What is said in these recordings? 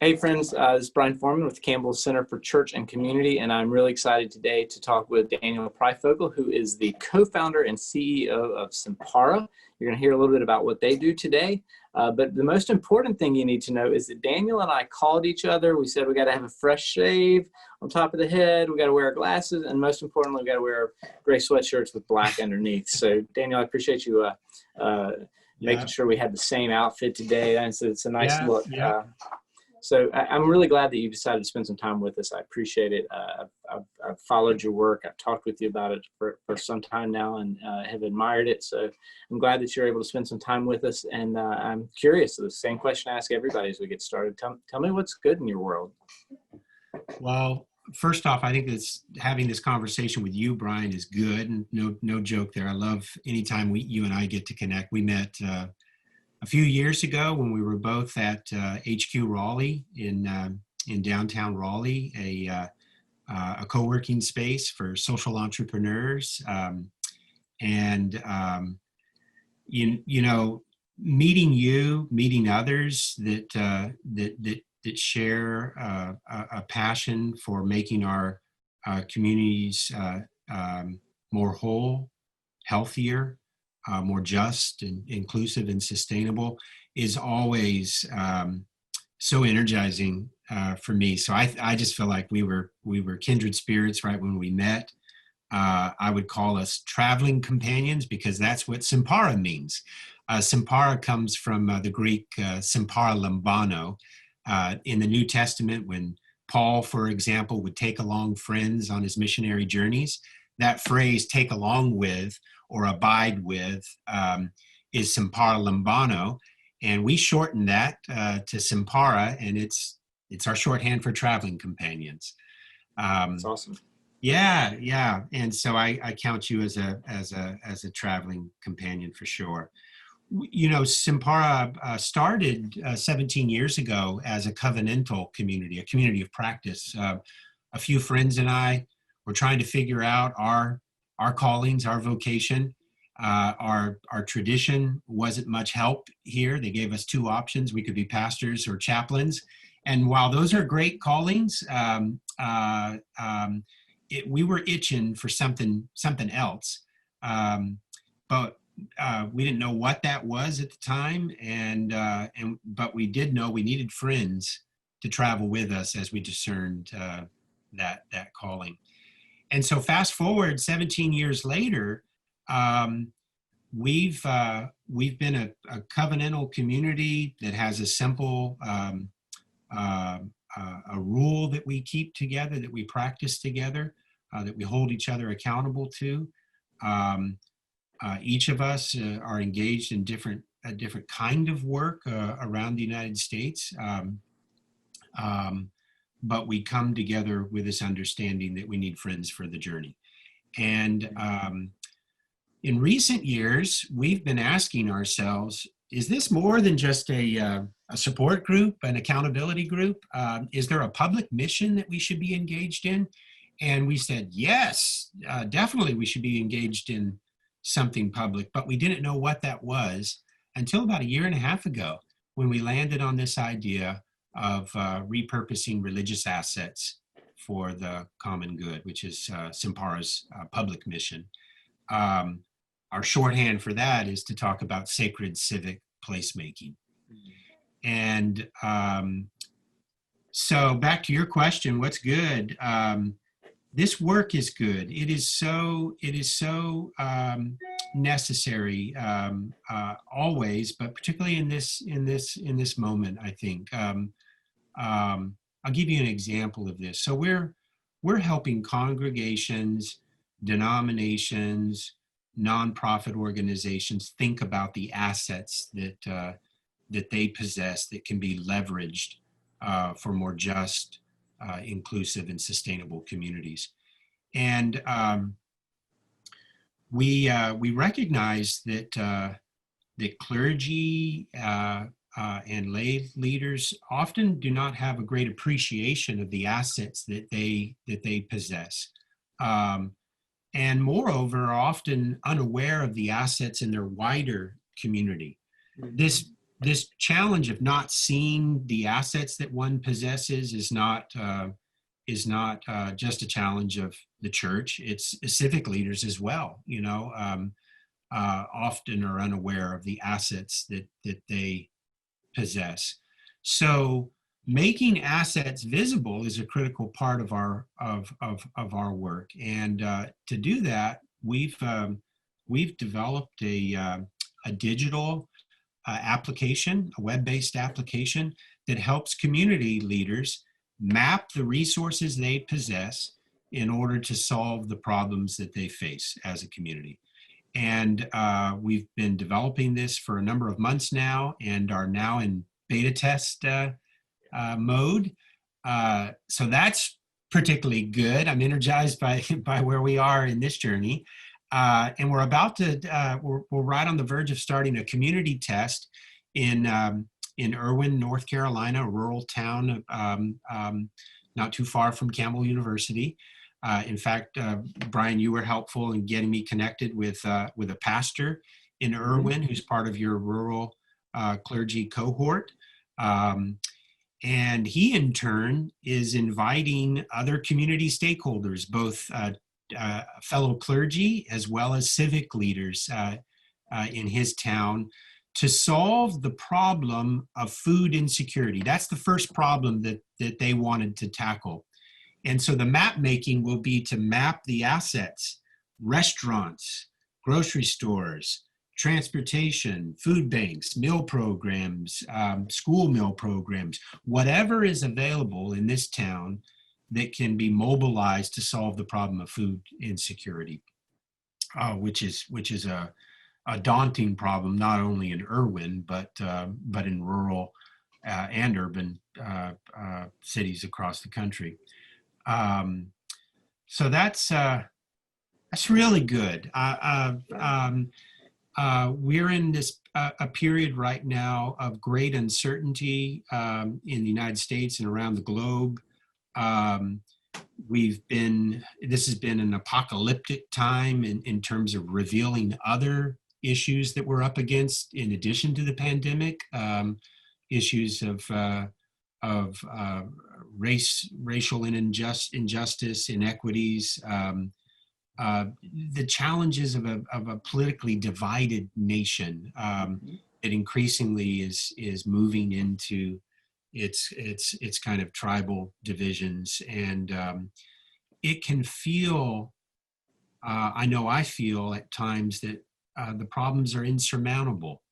Hey friends, this is Brian Foreman with Campbell Center for Church and Community, and I'm really excited today to talk with Daniel Pryfogle, who is the co-founder and CEO of SIMPA. You're going to hear a little bit about what they do today, but the most important thing you need to know is that Daniel and I called each other. We said we got to have a fresh shave on top of the head, we got to wear our glasses, and most importantly, we got to wear gray sweatshirts with black underneath. So Daniel, I appreciate you making sure we had the same outfit today. It's a nice look. So I'm really glad that you decided to spend some time with us. I appreciate it. I've followed your work. I've talked with you about it for some time now and have admired it. So I'm glad that you're able to spend some time with us. And I'm curious, the same question I ask everybody as we get started. Tell me what's good in your world. Well, first off, I think having this conversation with you, Brian, is good. And no joke there. I love anytime you and I get to connect. We met a few years ago when we were both at HQ Raleigh in downtown Raleigh, a co-working space for social entrepreneurs, meeting others that share a passion for making our communities more whole, healthier, more just and inclusive and sustainable is always so energizing for me. So I just feel like we were kindred spirits right when we met. I would call us traveling companions because that's what SIMPA means. SIMPA comes from the Greek sympara lambano. In the New Testament, when Paul, for example, would take along friends on his missionary journeys, that phrase "take along with" or "abide with" is sympara lambano, and we shorten that to SIMPA, and it's our shorthand for traveling companions. That's awesome. Yeah, and so I count you as a traveling companion for sure. You know, SIMPA started 17 years ago as a covenantal community, a community of practice. A few friends and I were trying to figure out our callings, our vocation. Our tradition wasn't much help here. They gave us two options. We could be pastors or chaplains. And while those are great callings, we were itching for something else. But we didn't know what that was at the time. But we did know we needed friends to travel with us as we discerned that calling. And so fast forward 17 years later, we've been a covenantal community that has a simple a rule that we keep together, that we practice together, that we hold each other accountable to. Each of us are engaged in a different kind of work around the United States. But we come together with this understanding that we need friends for the journey. And in recent years, we've been asking ourselves, is this more than just a support group, an accountability group? Is there a public mission that we should be engaged in? And we said, yes, definitely we should be engaged in something public, but we didn't know what that was until about a year and a half ago when we landed on this idea of repurposing religious assets for the common good, which is SIMPA's public mission. Our shorthand for that is to talk about sacred civic placemaking. And so back to your question, what's good? This work is good. It is so necessary always, but particularly in this moment, I think. I'll give you an example of this. So we're helping congregations, denominations, nonprofit organizations think about the assets that they possess that can be leveraged for more just, inclusive, and sustainable communities. And we recognize that clergy and lay leaders often do not have a great appreciation of the assets that they possess. And moreover, are often unaware of the assets in their wider community. This this challenge of not seeing the assets that one possesses is not just a challenge of the church. It's civic leaders as well. Often are unaware of the assets that they possess. So making assets visible is a critical part of our work. And to do that, we've developed a digital application, a web-based application that helps community leaders map the resources they possess in order to solve the problems that they face as a community. And we've been developing this for a number of months now and are now in beta test mode. So that's particularly good. I'm energized by where we are in this journey. And we're about to, we're right on the verge of starting a community test in Irwin, North Carolina, a rural town not too far from Campbell University. In fact, Brian, you were helpful in getting me connected with a pastor in Irwin who's part of your rural clergy cohort. And he, in turn, is inviting other community stakeholders, both fellow clergy as well as civic leaders in his town, to solve the problem of food insecurity. That's the first problem that they wanted to tackle. And so the map making will be to map the assets, restaurants, grocery stores, transportation, food banks, meal programs, school meal programs, whatever is available in this town that can be mobilized to solve the problem of food insecurity, which is a daunting problem, not only in Irwin, but in rural and urban cities across the country. So that's really good. We're in this a period right now of great uncertainty in the United States and around the globe. This has been an apocalyptic time in terms of revealing other issues that we're up against in addition to the pandemic, issues of racial injustice, inequities, the challenges of a politically divided nation that increasingly is moving into its kind of tribal divisions. And it can feel, I know I feel at times that the problems are insurmountable.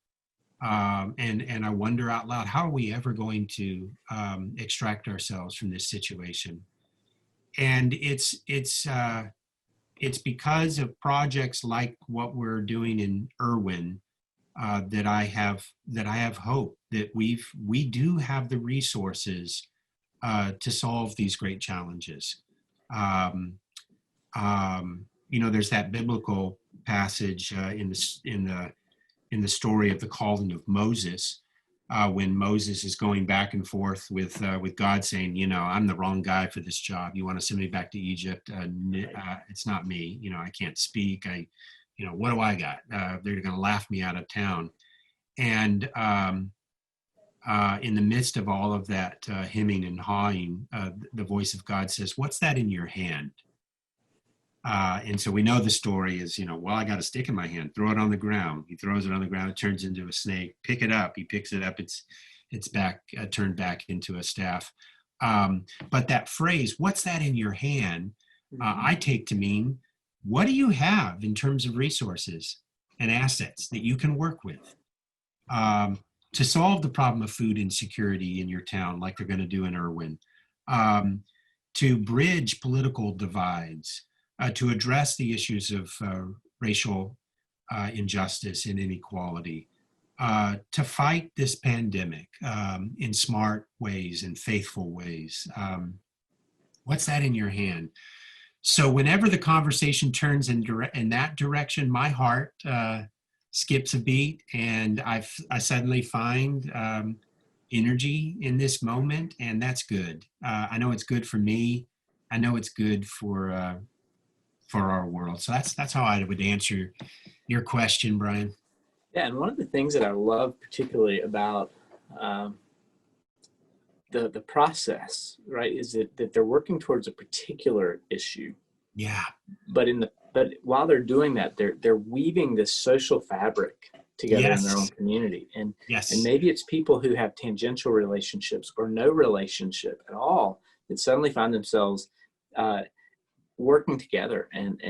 And I wonder out loud, how are we ever going to extract ourselves from this situation? And it's because of projects like what we're doing in Irwin that I have hope that we do have the resources to solve these great challenges. There's that biblical passage in the story of the calling of Moses, when Moses is going back and forth with God saying, I'm the wrong guy for this job. You want to send me back to Egypt? It's not me. I can't speak. What do I got? They're going to laugh me out of town. And in the midst of all of that hemming and hawing, the voice of God says, "What's that in your hand?" And so we know the story is, well, I got a stick in my hand, throw it on the ground. He throws it on the ground, it turns into a snake. Pick it up. He picks it up. It's back, turned back into a staff. But that phrase, "What's that in your hand?" I take to mean, what do you have in terms of resources and assets that you can work with to solve the problem of food insecurity in your town, like they're going to do in Irwin, to bridge political divides, to address the issues of racial injustice and inequality, to fight this pandemic in smart ways and faithful ways. What's that in your hand? So whenever the conversation turns in that direction, my heart skips a beat, and I suddenly find energy in this moment, and that's good. I know it's good for me. I know it's good for our world. So that's how I would answer your question, Brian. Yeah, and one of the things that I love particularly about um, the process, right, is that they're working towards a particular issue, Yeah. but while they're doing that, they're weaving this social fabric together in their own Yes. community, and Yes. maybe it's people who have tangential relationships or no relationship at all that suddenly find themselves uh, working together and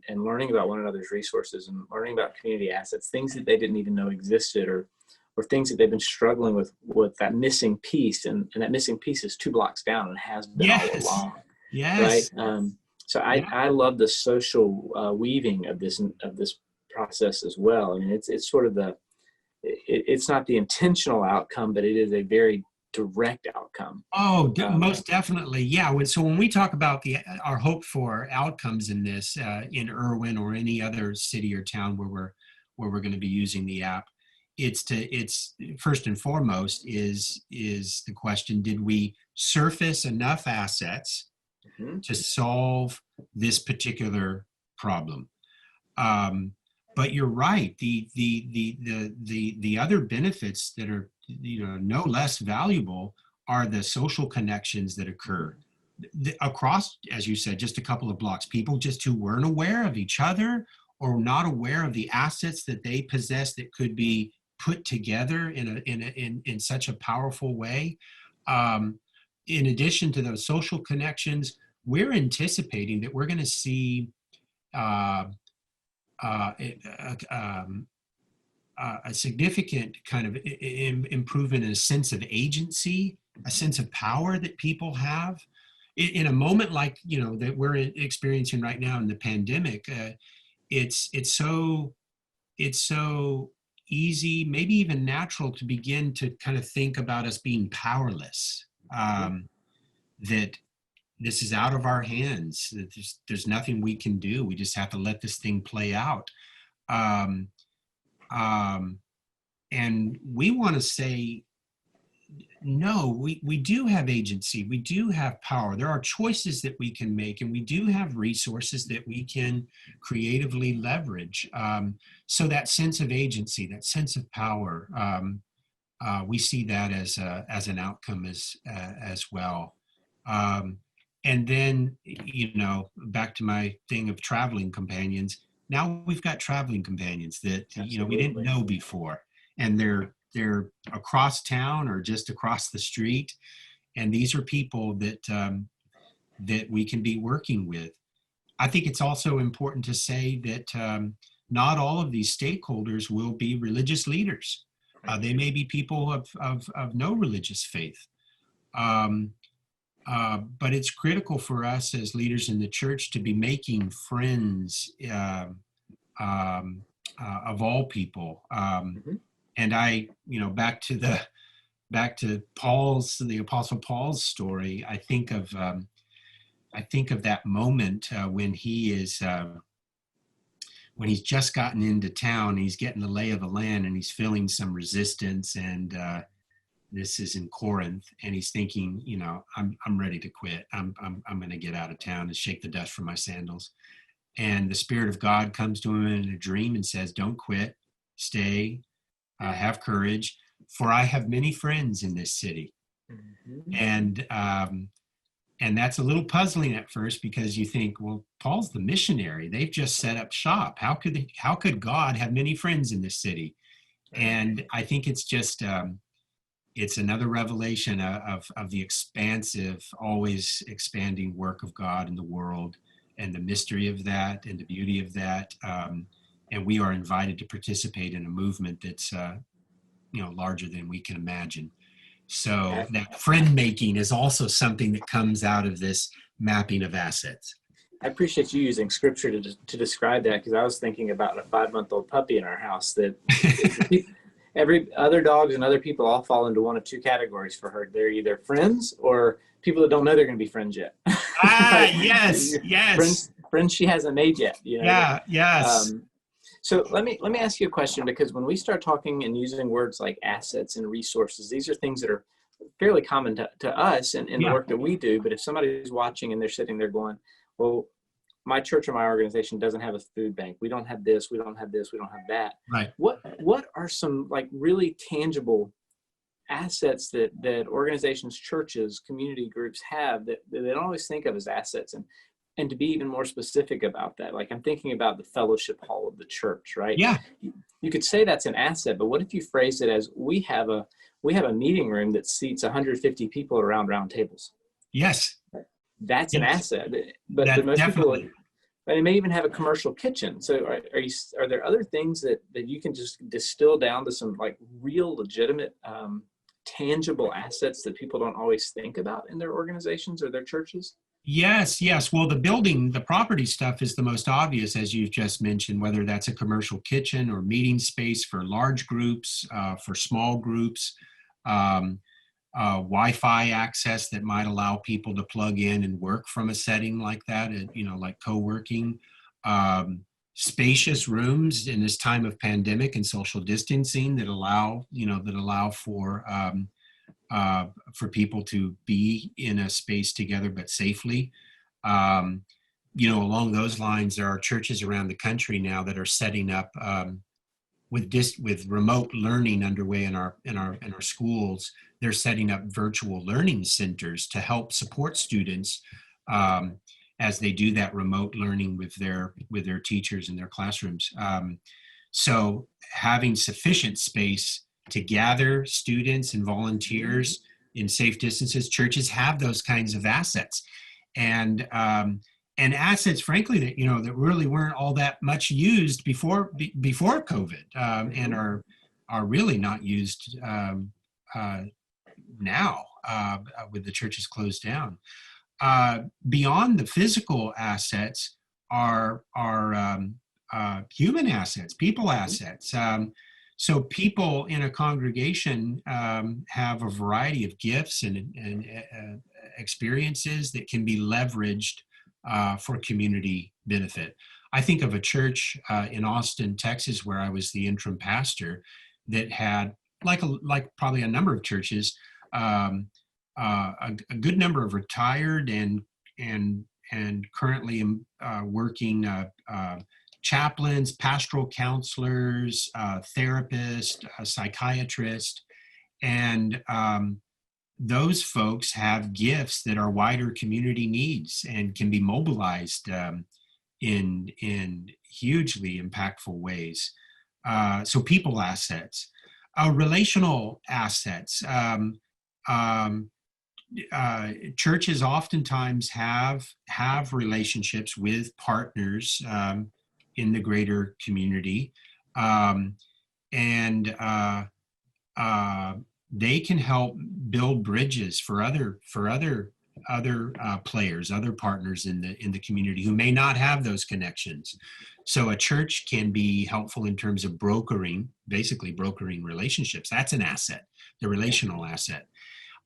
learning about one another's resources and learning about community assets, things that they didn't even know existed, or things that they've been struggling with that missing piece, and that missing piece is 2 blocks down and has been all Yes. along, right? Yes. So I, Yeah. I love the social weaving of this process as well. I mean, it's sort of it's not the intentional outcome, but it is a very direct outcome. Oh, Um, most definitely. Yeah. So when we talk about our hope for outcomes in this, in Irwin or any other city or town where we're going to be using the app, it's first and foremost is the question: did we surface enough assets mhm. to solve this particular problem? Um, but you're right. The other benefits that are, no less valuable are the social connections that occur across, as you said, just a couple of blocks. People just who weren't aware of each other or not aware of the assets that they possess that could be put together in such a powerful way. Um, in addition to those social connections, we're anticipating that we're going to see uh, uh, a significant kind of improvement in a sense of agency, a sense of power that people have. In a moment like that we're experiencing right now in the pandemic, it's so easy, maybe even natural, to begin to kind of think about us being powerless. That this is out of our hands. That there's nothing we can do. We just have to let this thing play out. Um, um, and we want to say, no, we do have agency. We do have power. There are choices that we can make, and we do have resources that we can creatively leverage. So that sense of agency, that sense of power, we see that as an outcome as well. Um, and then, back to my thing of traveling companions. Now we've got traveling companions that we didn't Absolutely. know before, and they're across town or just across the street, and these are people that we can be working with. I think it's also important to say that not all of these stakeholders will be religious leaders. They may be people of no religious faith. Um, but it's critical for us as leaders in the church to be making friends um, of all people. Mhm. And back to the Apostle Paul's story. I think of that moment when he's just gotten into town, he's getting the lay of the land, and he's feeling some resistance. And this is in Corinth, and he's thinking, I'm ready to quit. I'm going to get out of town and shake the dust from my sandals. And the Spirit of God comes to him in a dream and says, "Don't quit, stay, have courage, for I have many friends in this city." Mhm. And that's a little puzzling at first, because you think, well, Paul's the missionary. They've just set up shop. How could God have many friends in this city? Right. And I think it's just it's another revelation of the expansive, always expanding work of God in the world, and the mystery of that, and the beauty of that. And we are invited to participate in a movement that's larger than we can imagine. So I, that friend making is also something that comes out of this mapping of assets. I appreciate you using scripture to describe that, because I was thinking about a 5-month-old puppy in our house that every other dogs and other people all fall into one of two categories for her. They're either friends or people that don't know they're going to be friends yet. Ah, Right? yes, yes. Friends she hasn't made yet. Yeah, yes. So let me ask you a question, because when we start talking and using words like assets and resources, these are things that are fairly common to us and in the Yeah. work that we do. But if somebody's watching and they're sitting there going, well, my church or my organization doesn't have a food bank. We don't have this, we don't have this, we don't have that. Right. What are some like really tangible assets that organizations, churches, community groups have that they don't always think of as assets? And to be even more specific about that, like I'm thinking about the fellowship hall of the church, right? Yeah. You could say that's an asset, but what if you phrase it as we have a meeting room that seats 150 people around round tables? Yes. That's an Yes. asset. But That most definitely. people, but it may even have a commercial kitchen. So are there other things that you can just distill down to some like real legitimate tangible assets that people don't always think about in their organizations or their churches? Yes, yes. Well, the property stuff is the most obvious, as you've just mentioned, whether that's a commercial kitchen or meeting space for large groups, for small groups, um, Wi-Fi access that might allow people to plug in and work from a setting like that, like co-working, spacious rooms in this time of pandemic and social distancing that allow for people to be in a space together, but safely. Along those lines, there are churches around the country now that are setting up with remote learning underway in our schools. They're setting up virtual learning centers to help support students as they do that remote learning with their teachers in their classrooms. So having sufficient space to gather students and volunteers in safe distances, churches have those kinds of assets, and assets, frankly, that really weren't all that much used before COVID, and are really not used now with the churches closed down. Beyond the physical assets are human assets, people assets. So people in a congregation have a variety of gifts and experiences that can be leveraged for community benefit. I think of a church in Austin, Texas, where I was the interim pastor, that had, like probably a number of churches, a good number of retired and currently working chaplains, pastoral counselors, therapists, psychiatrists, and those folks have gifts that are wider community needs and can be mobilized in hugely impactful ways. So people assets, relational assets. Churches oftentimes have relationships with partners in the greater community, and they can help build bridges for other players, other partners in the community who may not have those connections. So a church can be helpful in terms of basically brokering relationships. That's an asset, the relational asset.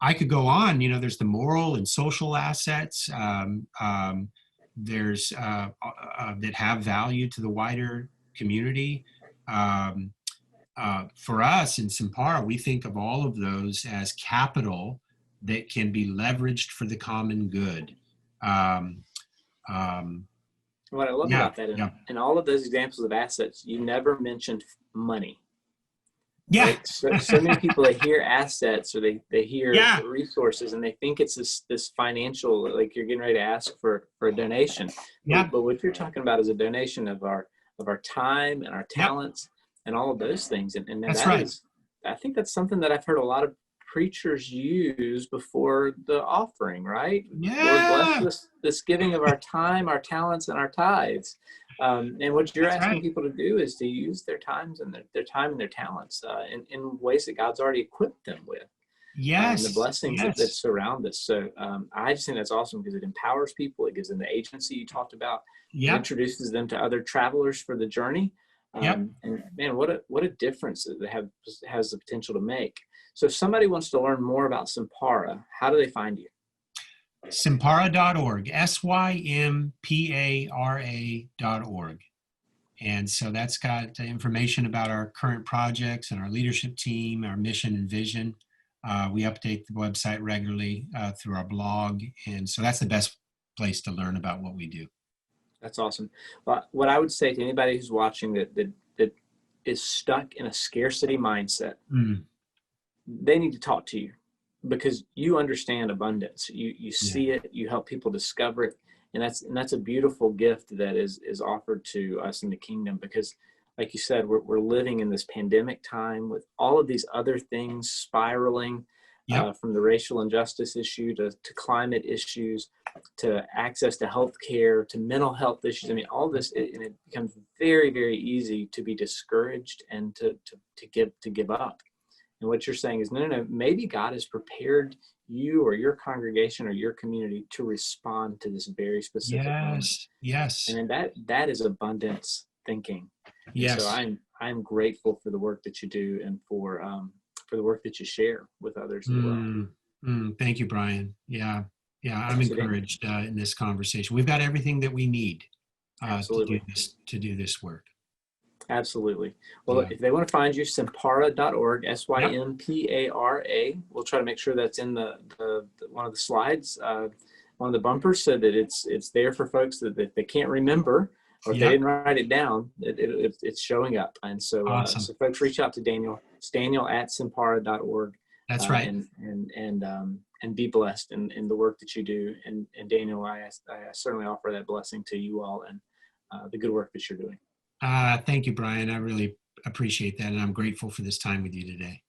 I could go on. There's the moral and social assets. There's that have value to the wider community. For us in SIMPA, we think of all of those as capital that can be leveraged for the common good. What I love about that, in all of those examples of assets, you never mentioned money. Yeah. Right? So many people, they hear assets or they hear resources and they think it's this financial, like you're getting ready to ask for a donation. Yeah. But what you're talking about is a donation of our time and our talents and all of those things. And that's right. I think that's something that I've heard a lot of preachers use before the offering, right? Yeah. Lord, bless this giving of our time, our talents, and our tithes. And what you're asking people to do is to use their times and their time and their talents in ways that God's already equipped them with. Yes. And the blessings that surround us. So I just think that's awesome because it empowers people. It gives them the agency you talked about. It introduces them to other travelers for the journey. And man, what a difference that has the potential to make. So if somebody wants to learn more about SIMPA, how do they find you? Simpara.org, SYMPARA.org. And so that's got information about our current projects and our leadership team, our mission and vision. We update the website regularly through our blog. And so that's the best place to learn about what we do. That's awesome. Well, what I would say to anybody who's watching that is stuck in a scarcity mindset, Mm, they need to talk to you because you understand abundance. You yeah. see it, you help people discover it, and that's a beautiful gift that is offered to us in the kingdom. Because, like you said, we're living in this pandemic time with all of these other things spiraling, Yep. from the racial injustice issue to climate issues, to access to health care, to mental health issues. I mean, all this, and it becomes very, very easy to be discouraged and to give up. And what you're saying is, no, maybe God has prepared you or your congregation or your community to respond to this very specific moment. Yes. Yes. And then that is abundance thinking. And so Yes. I'm grateful for the work that you do and for the work that you share with others as well. Mm, thank you, Brian. Yeah. Yeah. I'm So Dan, encouraged in this conversation. We've got everything that we need absolutely. to do this work. Absolutely. Well, Yeah. if they want to find you, simpara.org, Yep. SYMPARA. We'll try to make sure that's in the one of the slides, one of the bumpers, so that it's there for folks that if they can't remember or if they Yep. didn't write it down, it's showing up. And so Awesome. so folks, reach out to Daniel. It's Daniel at simpara.org, That's right. and be blessed in the work that you do. And Daniel, I certainly offer that blessing to you all and the good work that you're doing. Thank you, Brian. I really appreciate that. And I'm grateful for this time with you today.